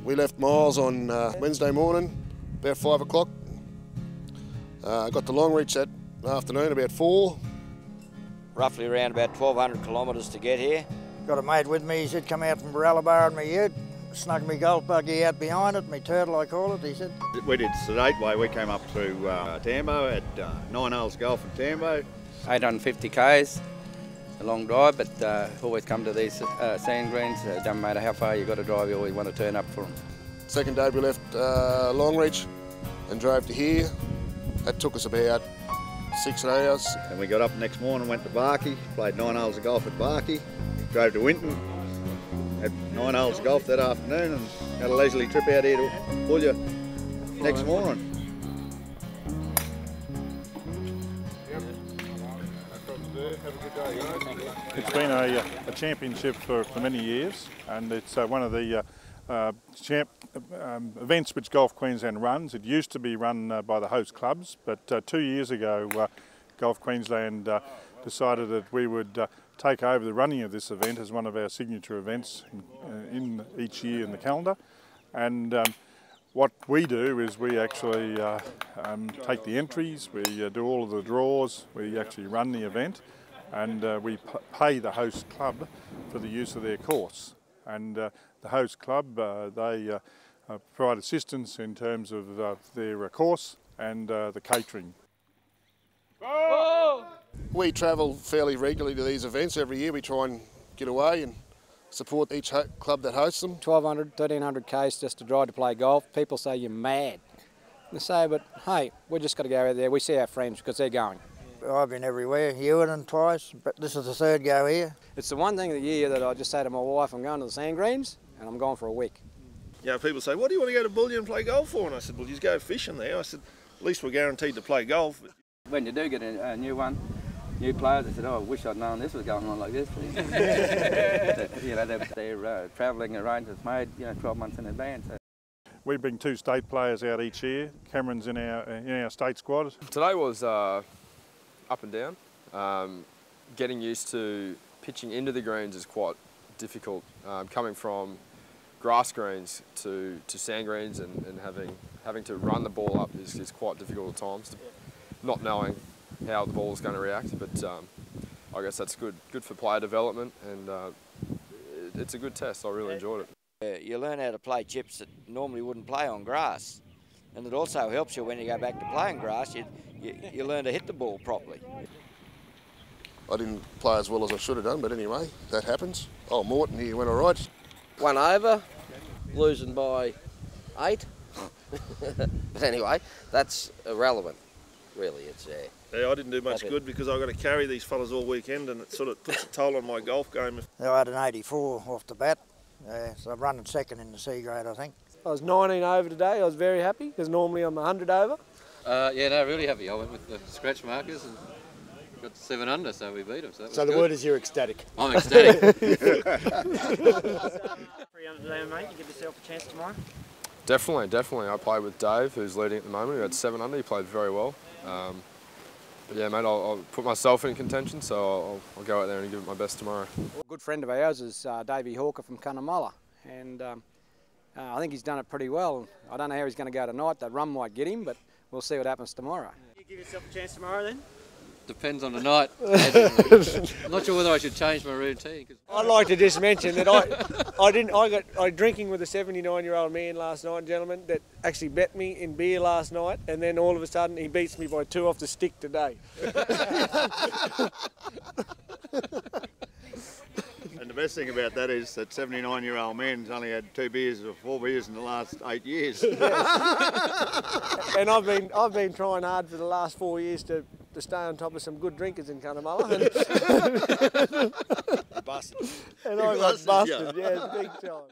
We left Miles on Wednesday morning, about 5 o'clock. Got to Longreach that afternoon, about 4. Roughly around about 1,200 kilometres to get here. Got a mate with me, he said come out from Boulia in my ute, snuck me golf buggy out behind it, me turtle I call it, he said. We did Sedate Way, we came up through Tambo, had 9 holes golf in Tambo. 850 k's, a long drive, but always come to these sand greens. Doesn't matter how far you've got to drive, you always want to turn up for them. Second day we left Longreach and drove to here. That took us about 6 hours. And we got up next morning, went to Barkey, played 9 holes of golf at Barkey, drove to Winton, had 9 holes of golf that afternoon and had a leisurely trip out here to Boulia next morning. It's been a championship for many years, and it's one of the events which Golf Queensland runs. It used to be run by the host clubs, but 2 years ago Golf Queensland decided that we would take over the running of this event as one of our signature events in each year in the calendar. And what we do is we actually take the entries, we do all of the draws, we actually run the event, and we pay the host club for the use of their course. And the host club, they provide assistance in terms of their course and the catering. We travel fairly regularly to these events. Every year we try and get away and support each club that hosts them. 1,200, 1,300 k's just to drive to play golf. People say you're mad. They say, but hey, we just got to go out there. We see our friends because they're going. I've been everywhere, Ewan twice, but this is the third go here. It's the one thing of the year that I just say to my wife, I'm going to the sand greens and I'm gone for a week. You know, people say, what do you want to go to Boulia and play golf for? And I said, well, you go fishing there. I said, at least we're guaranteed to play golf. When you do get a new one, new players, they said, oh, I wish I'd known this was going on like this. You know, their travelling arrangements made, 12 months in advance. We bring 2 state players out each year. Cameron's in our state squad. Today was up and down. Getting used to pitching into the greens is quite difficult. Coming from grass greens to sand greens and having to run the ball up is quite difficult at times. Not knowing how the ball is going to react, but I guess that's good for player development, and it's a good test. I really enjoyed it. You learn how to play chips that normally wouldn't play on grass, and it also helps you when you go back to playing grass. You learn to hit the ball properly. I didn't play as well as I should have done, but anyway, that happens. Oh, Morton, he went all right. 1 over, losing by 8. But anyway, that's irrelevant, really. It's Yeah, I didn't do much good because I've got to carry these fellas all weekend, and it sort of puts a toll on my golf game. I had an 84 off the bat, so I'm running second in the C grade, I think. I was 19 over today. I was very happy because normally I'm 100 over. Yeah, no, really happy. I went with the scratch markers and got 7 under, so we beat them. So, the good. word is you're ecstatic. I'm ecstatic. 3 under today, mate. You give yourself a chance tomorrow? Definitely. I played with Dave, who's leading at the moment. He had 7 under. He played very well. But yeah, mate, I'll put myself in contention, so I'll go out there and give it my best tomorrow. A good friend of ours is Davey Hawker from Cunnamulla, and I think he's done it pretty well. I don't know how he's going to go tonight. That run might get him, but we'll see what happens tomorrow. You give yourself a chance tomorrow then? Depends on the night. I'm not sure whether I should change my routine. I'd like to just mention that I drinking with a 79-year-old man last night, gentlemen, that actually bet me in beer last night, and then all of a sudden he beats me by 2 off the stick today. And the best thing about that is that 79-year-old man's only had 2 beers or 4 beers in the last 8 years. And I've been trying hard for the last 4 years to stay on top of some good drinkers in Cunnamulla. Busted. And I got busted, yeah, big time.